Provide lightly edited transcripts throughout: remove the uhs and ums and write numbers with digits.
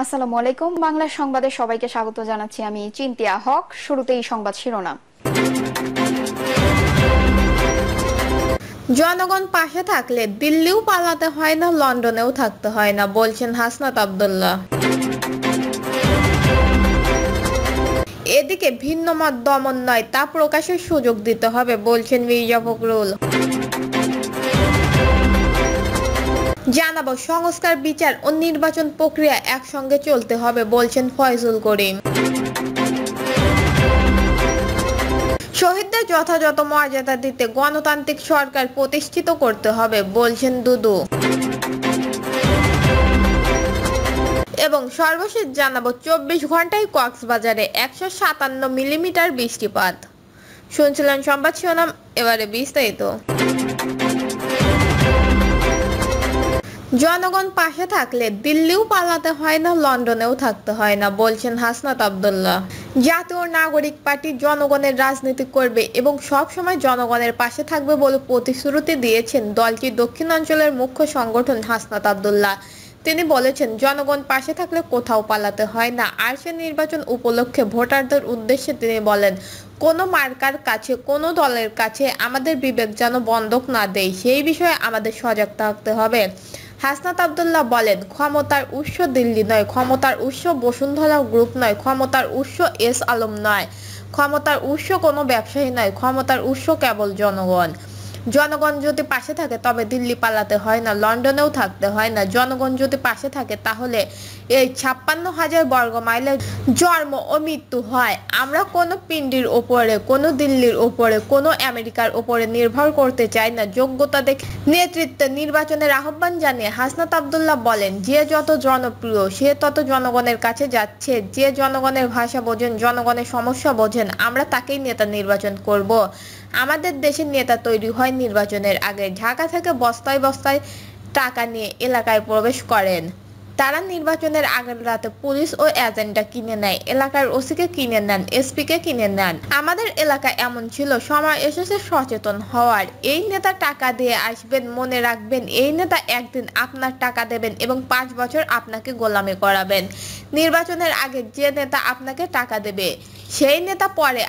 আসসালামু আলাইকুম। বাংলা সংবাদে সবাইকে স্বাগত জানাচ্ছি। আমি চিন্তিয়া হক। শুরুতেই সংবাদ শিরোনাম। জনগণ পাশে থাকলে দিল্লিও পালাতে হয় না, লন্ডনেও থাকতে হয় না, বলছেন হাসনাত আব্দুল্লাহ। এদিকে ভিন্ন মত দমন নয়, তা প্রকাশের সুযোগ দিতে হবে, বলছেন মির্জা ফখরুল। জানাবো সংস্কার, বিচার ও নির্বাচন প্রক্রিয়া একসঙ্গে চলতে হবে, বলছেন ফয়জুল করিম। শহীদদের যথাযথ মর্যাদা দিতে গণতান্ত্রিক সরকার প্রতিষ্ঠিত করতে হবে, বলছেন দুদু। এবং সর্বশেষ জানাবো 24 ঘন্টায় কক্সবাজারে 157 মিলিমিটার বৃষ্টিপাত। শুনছিলেন সংবাদ শিরোনাম, এবারে বিস্তারিত। জনগণ পাশে থাকলে দিল্লিও পালাতে হয় না, লন্ডনেও থাকতে হয় না, বলছেন হাসনাত আব্দুল্লাহ। জাতীয় নাগরিক পার্টি জনগণের রাজনীতি করবে এবং সব সময় জনগণের পাশে থাকবে বলে প্রতিশ্রুতি দিয়েছেন দলটির দক্ষিণাঞ্চলের মুখ্য সংগঠন হাসনাত আব্দুল্লাহ। তিনি বলেছেন, জনগণ পাশে থাকলে কোথাও পালাতে হয় না। আর সে নির্বাচন উপলক্ষে ভোটারদের উদ্দেশ্যে তিনি বলেন, কোনো মার্কার কাছে, কোনো দলের কাছে আমাদের বিবেক যেন বন্ধক না দেয়, সেই বিষয়ে আমাদের সজাগ থাকতে হবে। হাসনাত আব্দুল্লাহ বলেন, ক্ষমতার উৎস দিল্লি নয়, ক্ষমতার উৎস বসুন্ধরা গ্রুপ নয়, ক্ষমতার উৎস এস আলম নয়, ক্ষমতার উৎস কোনো ব্যবসায়ী নয়, ক্ষমতার উৎস কেবল জনগণ। জনগণ যদি পাশে থাকে তবে দিল্লি পালাতে হয় না, লন্ডনেও থাকতে হয় না। জনগণ যদি পাশে থাকে তাহলে এই 56,000 বর্গ মাইলের জন্ম ও মৃত্যু হয়। আমরা কোনো পিন্ডির ওপরে, কোনো দিল্লির ওপরে, কোনো আমেরিকার ওপরে নির্ভর করতে চাই না। যোগ্যতা দেখে নেতৃত্বে নির্বাচনের আহ্বান জানিয়ে হাসনাত আব্দুল্লাহ বলেন, যে যত জনপ্রিয় সে তত জনগণের কাছে যাচ্ছে। যে জনগণের ভাষা বোঝেন, জনগণের সমস্যা বোঝেন, আমরা তাকেই নেতা নির্বাচন করব। আমাদের দেশের নেতা তৈরি হয় নির্বাচনের আগে। ঢাকা থেকে বস্তায় বস্তায় টাকা নিয়ে এলাকায় প্রবেশ করেন। তারা নির্বাচনের আগের রাতে পুলিশ ও এজেন্টটা কিনে নেয়, এলাকার ওসিকে কিনে নেন, এসপিকে কিনে নেন। আমাদের এলাকা এমন ছিল, সময় এসেছে সচেতন হওয়ার। এই নেতা টাকা দিয়ে আসবেন, মনে রাখবেন এই নেতা একদিন আপনার টাকা দেবেন এবং 5 বছর আপনাকে গোলামি করাবেন। নির্বাচনের আগে যে নেতা আপনাকে টাকা দেবে সেই নেতা পরে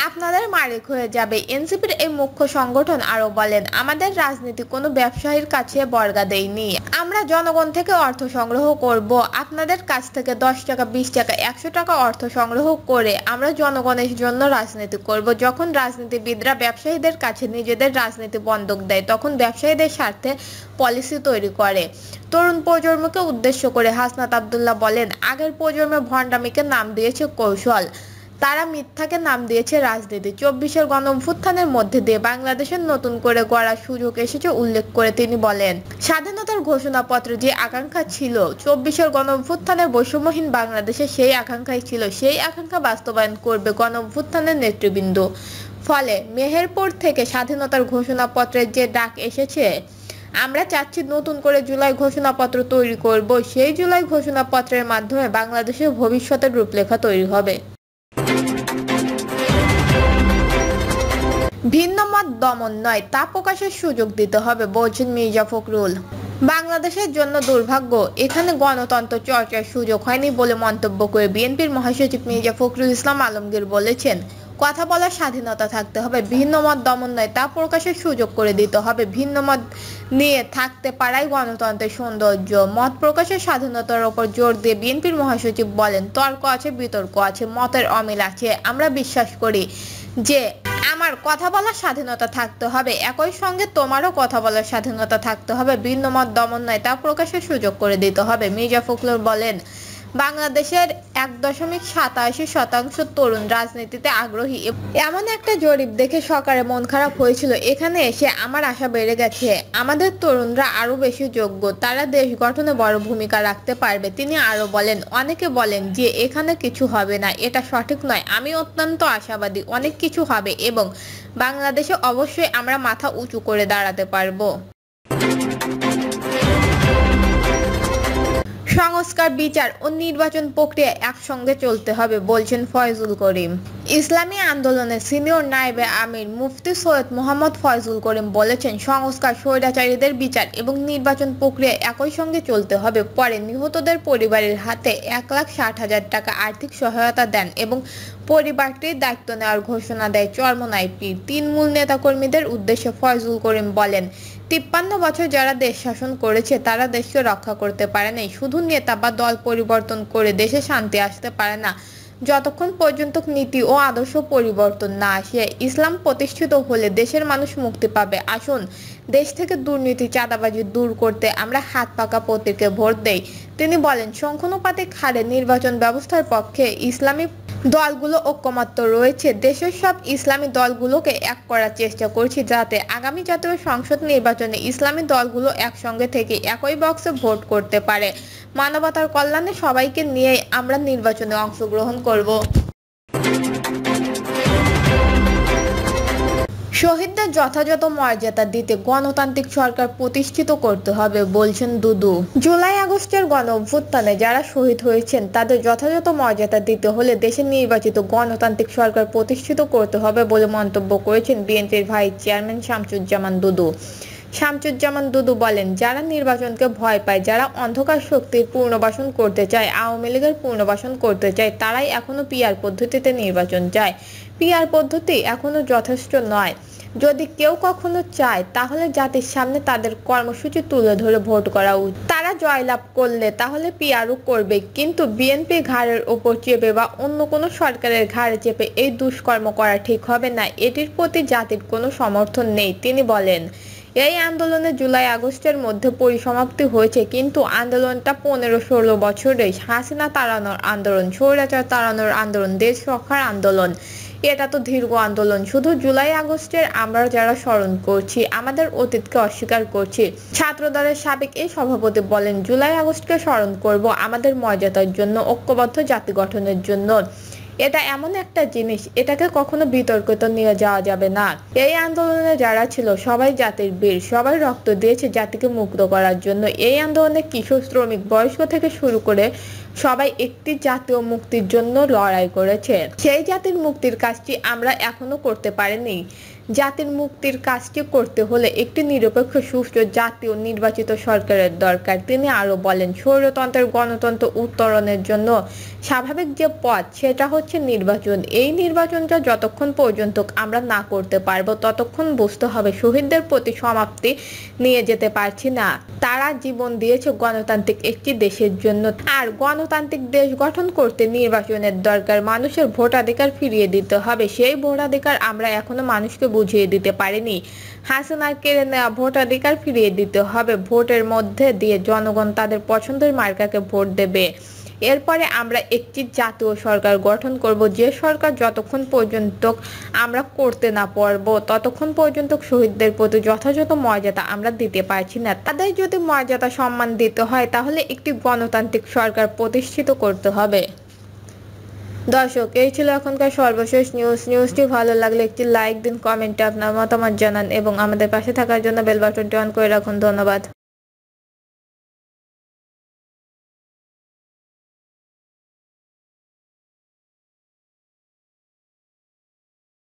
আপনাদের মালিক হয়ে যাবে। এনসিপির এই মুখ্য সংগঠন আরো বলেন, আমাদের রাজনীতি কোনো ব্যবসায়ীর কাছে বর্গা দেয়নি। আমরা জনগণ থেকে অর্থ সংগ্রহ করব। আপনাদের কাছ থেকে 10 টাকা, 20 টাকা, 100 টাকা অর্থ সংগ্রহ করে আমরা জনগণের জন্য রাজনীতি করব। যখন রাজনীতিবিদরা ব্যবসায়ীদের কাছে নিজেদের রাজনীতি বন্ধক দেয়, তখন ব্যবসায়ীদের স্বার্থে পলিসি তৈরি করে। তরুণ প্রজন্মকে উদ্দেশ্য করে হাসনাত আব্দুল্লাহ বলেন, আগের প্রজন্মে ভণ্ডামিকে নাম দিয়েছে কৌশল, তারা মিথ্যাকে নাম দিয়েছে রাজনীতি। 24-এর গণঅভ্যুত্থানের মধ্যে দিয়ে বাংলাদেশের নতুন করে গড়ার সুযোগ এসেছে উল্লেখ করে তিনি বলেন, স্বাধীনতার ঘোষণাপত্রে যে আকাঙ্ক্ষা ছিল 24-এর গণঅভ্যুত্থানের বৈষম্যহীন বাংলাদেশে, সেই আকাঙ্ক্ষাই ছিল, সেই আকাঙ্ক্ষা বাস্তবায়ন করবে গণঅভ্যুত্থানের নেতৃবৃন্দ। ফলে মেহেরপুর থেকে স্বাধীনতার ঘোষণাপত্রের যে ডাক এসেছে, আমরা চাচ্ছি নতুন করে জুলাই ঘোষণাপত্র তৈরি করব। সেই জুলাই ঘোষণাপত্রের মাধ্যমে বাংলাদেশের ভবিষ্যতের রূপরেখা তৈরি হবে। ভিন্ন মত দমন নয়, তা প্রকাশের সুযোগ দিতে হবে, বলছেন মির্জা ফখরুল। বাংলাদেশের জন্য দুর্ভাগ্য, এখানে গণতন্ত্র চর্চার সুযোগ হয়নি বলে মন্তব্য করে বিএনপির মহাসচিব মির্জা ফখরুল ইসলাম আলমগীর বলেছেন, কথা বলার স্বাধীনতা থাকতে হবে, ভিন্ন মত দমন নয়, তা প্রকাশের সুযোগ করে দিতে হবে। ভিন্ন মত নিয়ে থাকতে পারাই গণতন্ত্রের সৌন্দর্য। মত প্রকাশের স্বাধীনতার ওপর জোর দিয়ে বিএনপির মহাসচিব বলেন, তর্ক আছে, বিতর্ক আছে, মতের অমিল আছে। আমরা বিশ্বাস করি যে আমার কথা বলার স্বাধীনতা থাকতে হবে, একই সঙ্গে তোমারও কথা বলার স্বাধীনতা থাকতে হবে। ভিন্ন মত দমন নয়, তা প্রকাশের সুযোগ করে দিতে হবে। মির্জা ফখরুল বলেন, বাংলাদেশের 1.87% তরুণ রাজনীতিতে আগ্রহী। এমন একটা জরিপ দেখে সরকারের মন খারাপ হয়েছিল। এখানে এসে আমার আশা বেড়ে গেছে, আমাদের তরুণরা আরো বেশি যোগ্য, তারা দেশ গঠনে বড় ভূমিকা রাখতে পারবে। তিনি আরো বলেন, অনেকে বলেন যে এখানে কিছু হবে না, এটা সঠিক নয়। আমি অত্যন্ত আশাবাদী, অনেক কিছু হবে এবং বাংলাদেশে অবশ্যই আমরা মাথা উঁচু করে দাঁড়াতে পারবো। সংস্কার, বিচার ও নির্বাচন প্রক্রিয়া একসঙ্গে চলতে হবে, বলছেন ফয়জুল করিম। ইসলামী আন্দোলনের সিনিয়র নায়েবে আমির মুফতি সৈয়দ মোহাম্মদ ফয়জুল করিম বলেছেন, সংস্কার, স্বৈরাচারীদের বিচার এবং নির্বাচন প্রক্রিয়া একই সঙ্গে চলতে হবে। পরে নিহতদের পরিবারের হাতে 1,60,000 টাকা আর্থিক সহায়তা দেন এবং পরিবারটির দায়িত্ব নেওয়ার ঘোষণা দেয় চরমোনাই পীর। 3 মূল নেতাকর্মীদের উদ্দেশ্যে ফয়জুল করিম বলেন, 53 বছর যারা দেশ শাসন করেছে তারা দেশকে রক্ষা করতে পারেনি। শুধু নেতা বা দল পরিবর্তন করে দেশে শান্তি আসতে পারে না। যতক্ষণ পর্যন্ত নীতি ও আদর্শ পরিবর্তন না আসে, ইসলাম প্রতিষ্ঠিত হলে দেশের মানুষ মুক্তি পাবে। আসুন দেশ থেকে দুর্নীতি, চাঁদাবাজি দূর করতে আমরা হাত পাকা প্রতীকে ভোট দেই। তিনি বলেন, সংখ্যানুপাতিক হারে নির্বাচন ব্যবস্থার পক্ষে ইসলামী দলগুলো ঐক্যমত্য রয়েছে। দেশের সব ইসলামী দলগুলোকে এক করার চেষ্টা করছি যাতে আগামী জাতীয় সংসদ নির্বাচনে ইসলামী দলগুলো একসঙ্গে থেকে একই বক্সে ভোট করতে পারে। মানবতার কল্যাণে সবাইকে নিয়ে আমরা নির্বাচনে অংশগ্রহণ করব। শহীদদের যথাযথ মর্যাদা দিতে গণতান্ত্রিক সরকার প্রতিষ্ঠিত করতে হবে বলছেন দুদু। জুলাই আগস্টের গণ অভ্যুত্থানে যারা শহীদ হয়েছেন তাদের যথাযথ মর্যাদা দিতে হলে দেশের নির্বাচিত গণতান্ত্রিক সরকার প্রতিষ্ঠিত করতে হবে বলে মন্তব্য করেছেন বিএনপির ভাইস চেয়ারম্যান শামসুজ্জামান দুদু। শামসুজ্জামান দুদু বলেন, যারা নির্বাচনকে ভয় পায়, যারা অন্ধকার শক্তির পুনর্বাসন করতে চায়, আওয়ামী লীগের পুনর্বাসন করতে চায়, তারাই এখনো পিআর পদ্ধতিতে নির্বাচন চায়। পিআর পদ্ধতি এখনো যথেষ্ট নয়। যদি কেউ কখনো চায় তাহলে জাতির সামনে তাদের কর্মসূচি তুলে ধরে ভোট করা উচিত। তারা জয়লাভ করলে তাহলে পিআরও করবে, কিন্তু বিএনপি ঘাড়ের ওপর চেপে বা অন্য কোনো সরকারের ঘাড়ে চেপে এই দুষ্কর্ম করা ঠিক হবে না। এটির প্রতি জাতির কোনো সমর্থন নেই। তিনি বলেন, এই আন্দোলনে জুলাই আগস্টের মধ্যে পরিসমাপ্তি হয়েছে, কিন্তু আন্দোলনটা 15-16 বছরের। হাসিনা তাড়ানোর আন্দোলন, স্বৈরাচার তাড়ানোর আন্দোলন, দেশ রক্ষার আন্দোলন, এটা তো দীর্ঘ আন্দোলন। শুধু জুলাই আগস্টের আমরা যারা স্মরণ করছি, আমাদের অতীতকে অস্বীকার করছি। ছাত্রদলের সাবেক এই সভাপতি বলেন, জুলাই আগস্টকে স্মরণ করব আমাদের মর্যাদার জন্য, ঐক্যবদ্ধ জাতি গঠনের জন্য। এটা এমন একটা জিনিস, এটাকে কখনো বিতর্কিত নিয়ে যাওয়া যাবে না। এই আন্দোলনে যারা ছিল সবাই জাতির বীর, সবাই রক্ত দিয়েছে জাতিকে মুক্ত করার জন্য। এই আন্দোলনে কিশোর, শ্রমিক, বয়স্ক থেকে শুরু করে সবাই একটি জাতীয় মুক্তির জন্য লড়াই করেছে। সেই জাতির মুক্তির কাজটি আমরা এখনো করতে পারিনি। জাতির মুক্তির কাজটি করতে হলে একটি নিরপেক্ষ, সুষ্ঠু, জাতীয় নির্বাচিত সরকারের দরকার। তিনি আরো বলেন, স্বৈরতন্ত্রের গণতন্ত্র উত্তরণের জন্য স্বাভাবিক যে পথ সেটা হচ্ছে নির্বাচন। এই নির্বাচনটা যতক্ষণ পর্যন্ত আমরা না করতে পারবো ততক্ষণ বুঝতে হবে শহীদদের প্রতি সমাপ্তি নিয়ে যেতে পারছি না। তারা জীবন দিয়েছে গণতান্ত্রিক একটি দেশের জন্য, আর গণতান্ত্রিক দেশ গঠন করতে নির্বাচনের দরকার। মানুষের ভোটাধিকার ফিরিয়ে দিতে হবে। সেই ভোটাধিকার আমরা এখনো মানুষকে বুঝিয়ে দিতে পারিনি। হাসিনার কেড়ে নেওয়া ভোটাধিকার ফিরিয়ে দিতে হবে। ভোটের মধ্যে দিয়ে জনগণ তাদের পছন্দের মার্কাকে ভোট দেবে। এরপরে আমরা একটি জাতীয় সরকার গঠন করব, যে সরকার যতক্ষণ পর্যন্ত আমরা করতে না পারবো ততক্ষণ পর্যন্ত শহীদদের প্রতি যথাযথ মর্যাদা আমরা দিতে পারছি না। তাদের যদি মর্যাদা সম্মান দিতে হয় তাহলে একটি গণতান্ত্রিক সরকার প্রতিষ্ঠিত করতে হবে। দর্শক, এই ছিল এখনকার সর্বশেষ নিউজটি ভালো লাগলে একটি লাইক দিন, কমেন্টে আপনার মতামত জানান এবং আমাদের পাশে থাকার জন্য বেল বাটনটি অন করে রাখুন। ধন্যবাদ।